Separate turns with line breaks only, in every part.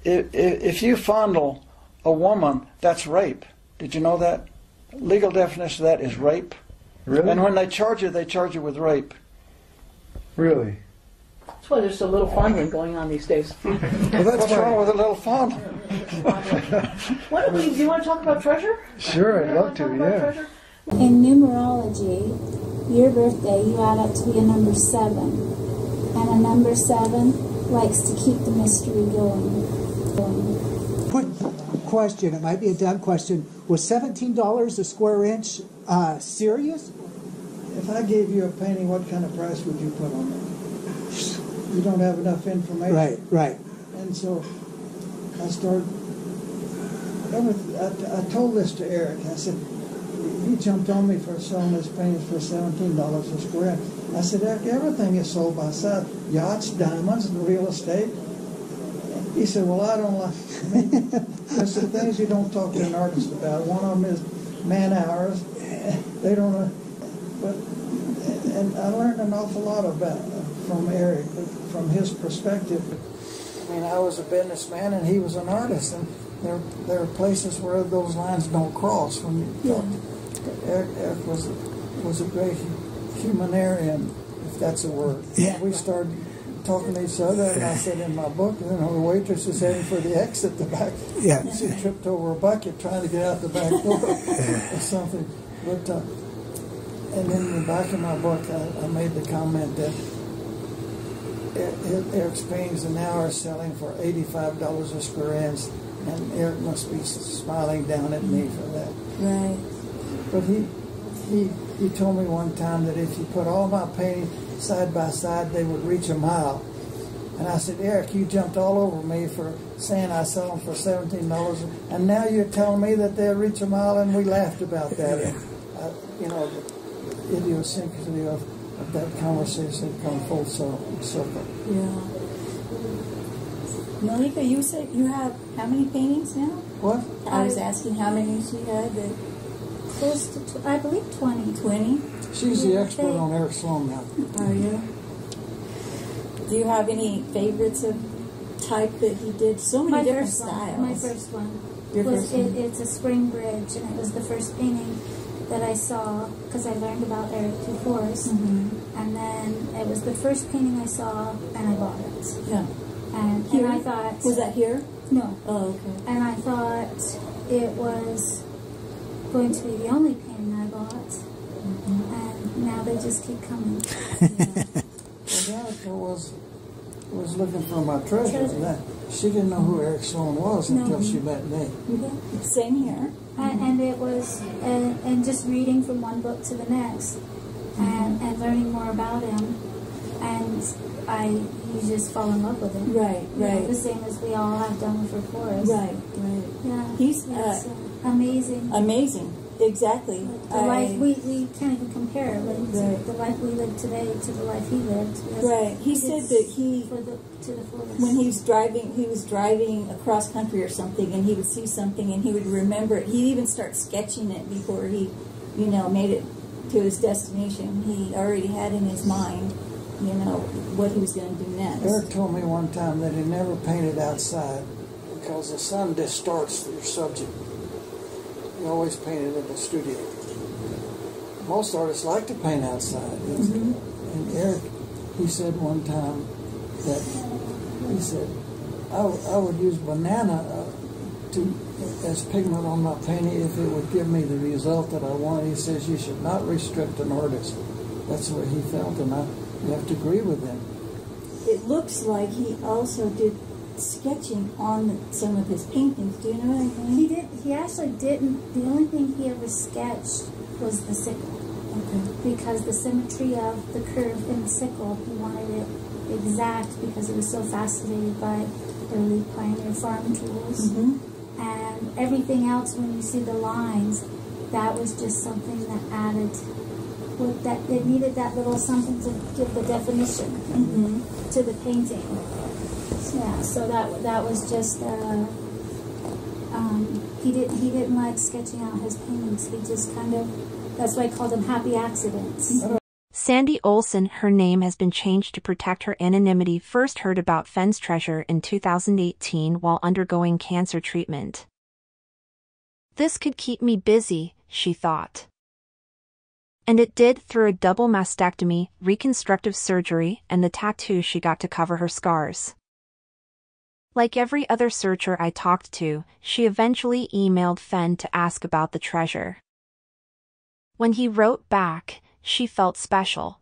if you fondle a woman, that's rape. Did you know that? Legal definition of that is rape.
Really?
And when they charge you with rape.
Really?
That's why there's so little fondling going on these days.
Well, that's
What's wrong with a little fondling?
Do you want to talk about treasure?
Sure, I'd love to, yeah.
Treasure?
In numerology, your birthday, you add up to be a number 7. And a number 7 likes to keep the mystery going.
Quick question, it might be a dumb question. Was $17 a square inch serious?
If I gave you a painting, what kind of price would you put on it? You don't have enough information.
Right, right.
And so I started, I told this to Eric. I said, he jumped on me for selling his paintings for $17 a square inch. I said, Eric, everything is sold by size. Yachts, diamonds, and real estate. He said, well, I don't like, there's some things you don't talk to an artist about. One of them is man hours. They don't know. But, and I learned an awful lot about from Eric, from his perspective. I mean, I was a businessman and he was an artist, and there are places where those lines don't cross. When you talk, Eric was a great humanitarian, if that's a word.
Yeah.
We started talking to each other, and I said in my book, you know, the waitress is heading for the exit, the back.
Yeah.
She tripped over a bucket trying to get out the back door or something. But and in the back of my book, I made the comment that Eric's paintings now are selling for $85 a square inch, and Eric must be smiling down at me for that.
Right.
But he told me one time that if you put all my paintings side by side, they would reach a mile. And I said, Eric, you jumped all over me for saying I sell them for $17, and now you're telling me that they'll reach a mile, and we laughed about that. And, you know, the idiosyncrasy of that conversation come full circle.
Yeah. Malika, you said you have how many paintings now?
What?
I was asking how many she had.
Close to, I believe, 20.
20?
She's the expert on Eric Sloan now.
Are you? Do you have any favorites of type that he did? So many different styles.
My first one.
Your first one?
It's a spring bridge, and it was the first painting that I saw because I learned about Eric through Forrest. And then it was the first painting I saw, and I bought it.
Yeah.
And I thought...
Was that here?
No.
Oh, okay.
And I thought it was going to be the only painting I bought. And now they just keep coming.
Well, Danica was looking for my treasure. She didn't know who Eric Sloan was until she met me.
Same here.
And it was, and just reading from one book to the next, and learning more about him, and you just fall in love with him.
Right,
You know,
right.
the same as we all have done for Forrest.
Right, right.
Yeah.
He's
amazing.
Amazing. Exactly.
The life we can't even compare. Like,
Right.
the life we live today to the life he lived.
Right. He said that he,
to the fullest.
when he was driving across country or something, and he would see something and he would remember it. He'd even start sketching it before he, made it to his destination. He already had in his mind, what he was going to do next.
Eric told me one time that he never painted outside because the sun distorts your subject. He always painted in the studio. Most artists like to paint outside. And Eric, he said one time that, he said, I would use banana as pigment on my painting if it would give me the result that I wanted. He says you should not restrict an artist. That's what he felt, and you have to agree with him.
It looks like he also did sketching on some of his paintings. Do you know anything?
He did. He actually didn't. The only thing he ever sketched was the sickle.
Okay.
Because the symmetry of the curve in the sickle, he wanted it exact because he was so fascinated by early pioneer farm tools. And everything else, when you see the lines, that was just something that added, that it needed that little something to give the definition to the painting. Yeah, so that was just, he didn't like sketching out his paintings. He just kind of, that's why I called them happy accidents.
Sandy Olson, her name has been changed to protect her anonymity, first heard about Fenn's treasure in 2018 while undergoing cancer treatment. This could keep me busy, she thought. And it did, through a double mastectomy, reconstructive surgery, and the tattoo she got to cover her scars. Like every other searcher I talked to, she eventually emailed Fenn to ask about the treasure. When he wrote back, she felt special.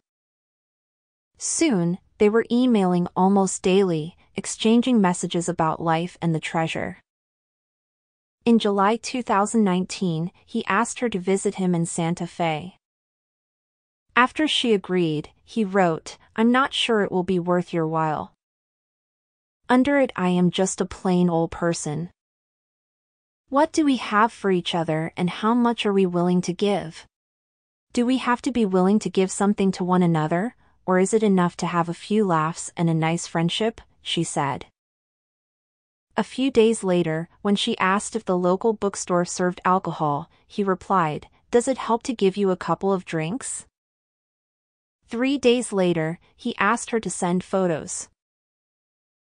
Soon, they were emailing almost daily, exchanging messages about life and the treasure. In July 2019, he asked her to visit him in Santa Fe. After she agreed, he wrote, "I'm not sure it will be worth your while. Under it I am just a plain old person. What do we have for each other and how much are we willing to give? Do we have to be willing to give something to one another, or is it enough to have a few laughs and a nice friendship?" she said. A few days later, when she asked if the local bookstore served alcohol, he replied, "Does it help to give you a couple of drinks?" 3 days later, he asked her to send photos.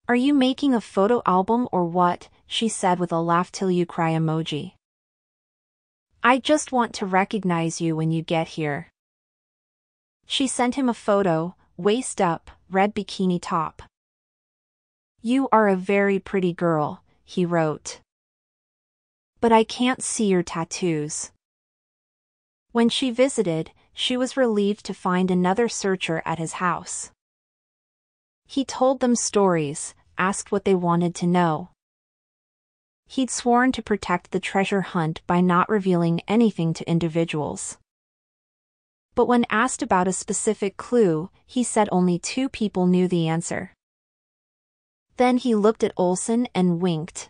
"Are you making a photo album or what?" she said with a laugh till you cry emoji. "I just want to recognize you when you get here." She sent him a photo, waist up, red bikini top. "You are a very pretty girl," he wrote. "But I can't see your tattoos." When she visited, she was relieved to find another searcher at his house. He told them stories, asked what they wanted to know. He'd sworn to protect the treasure hunt by not revealing anything to individuals. But when asked about a specific clue, he said only 2 people knew the answer. Then he looked at Olson and winked.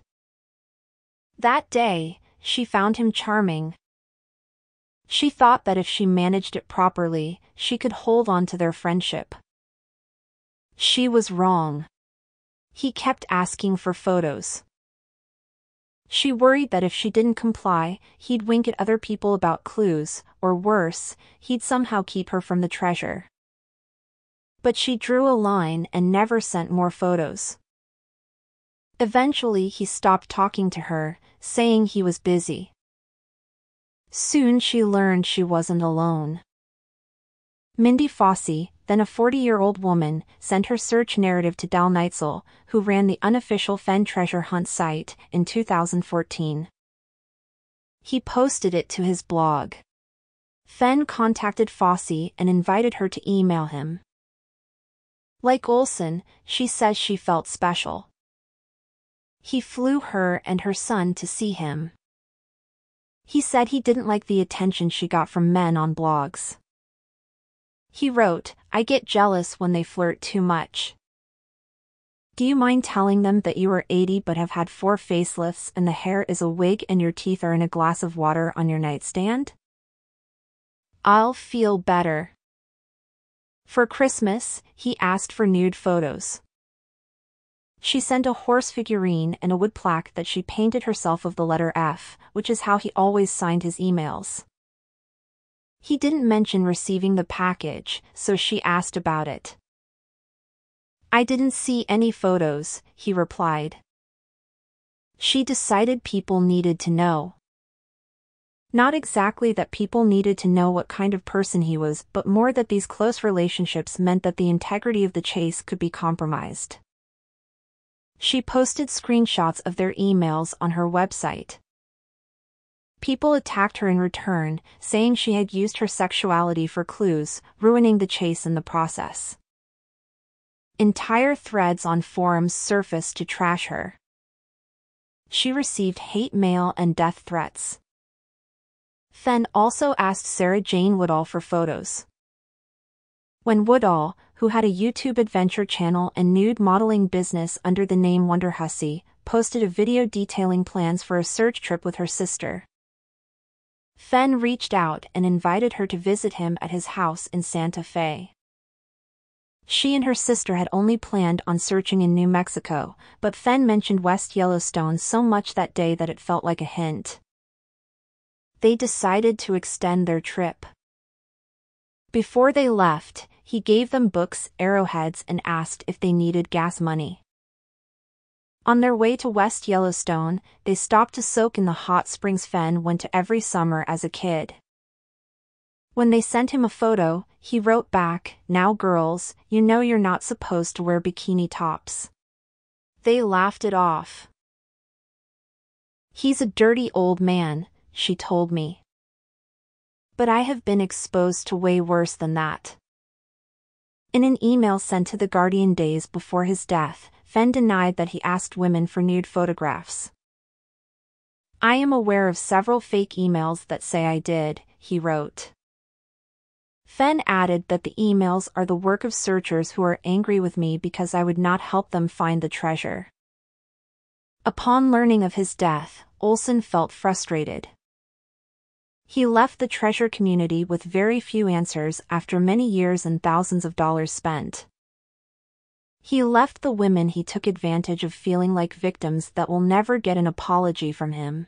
That day, she found him charming. She thought that if she managed it properly, she could hold on to their friendship. She was wrong. He kept asking for photos. She worried that if she didn't comply, he'd wink at other people about clues, or worse, he'd somehow keep her from the treasure. But she drew a line and never sent more photos. Eventually he stopped talking to her, saying he was busy. Soon she learned she wasn't alone. Mindy Fossey, then a 40-year-old woman, sent her search narrative to Dal Neitzel, who ran the unofficial Fenn treasure hunt site, in 2014. He posted it to his blog. Fenn contacted Fossey and invited her to email him. Like Olson, she says she felt special. He flew her and her son to see him. He said he didn't like the attention she got from men on blogs. He wrote, "I get jealous when they flirt too much. Do you mind telling them that you are 80 but have had 4 facelifts and the hair is a wig and your teeth are in a glass of water on your nightstand? I'll feel better." For Christmas, he asked for nude photos. She sent a horse figurine and a wood plaque that she painted herself of the letter F, which is how he always signed his emails. He didn't mention receiving the package, so she asked about it. "I didn't see any photos," he replied. She decided people needed to know. Not exactly that people needed to know what kind of person he was, but more that these close relationships meant that the integrity of the chase could be compromised. She posted screenshots of their emails on her website. People attacked her in return, saying she had used her sexuality for clues, ruining the chase in the process. Entire threads on forums surfaced to trash her. She received hate mail and death threats. Fenn also asked Sarah Jane Woodall for photos. When Woodall, who had a YouTube adventure channel and nude modeling business under the name Wonder Hussy, posted a video detailing plans for a search trip with her sister. Fenn reached out and invited her to visit him at his house in Santa Fe. She and her sister had only planned on searching in New Mexico, but Fenn mentioned West Yellowstone so much that day that it felt like a hint. They decided to extend their trip. Before they left, he gave them books, arrowheads, and asked if they needed gas money. On their way to West Yellowstone, they stopped to soak in the hot springs Fenn went to every summer as a kid. When they sent him a photo, he wrote back, "Now girls, you know you're not supposed to wear bikini tops." They laughed it off. "He's a dirty old man," she told me. "But I have been exposed to way worse than that." In an email sent to The Guardian days before his death, Fenn denied that he asked women for nude photographs. "I am aware of several fake emails that say I did," he wrote. Fenn added that the emails are the work of searchers who are angry with me because I would not help them find the treasure. Upon learning of his death, Olson felt frustrated. He left the treasure community with very few answers after many years and thousands of dollars spent. He left the women he took advantage of feeling like victims that will never get an apology from him.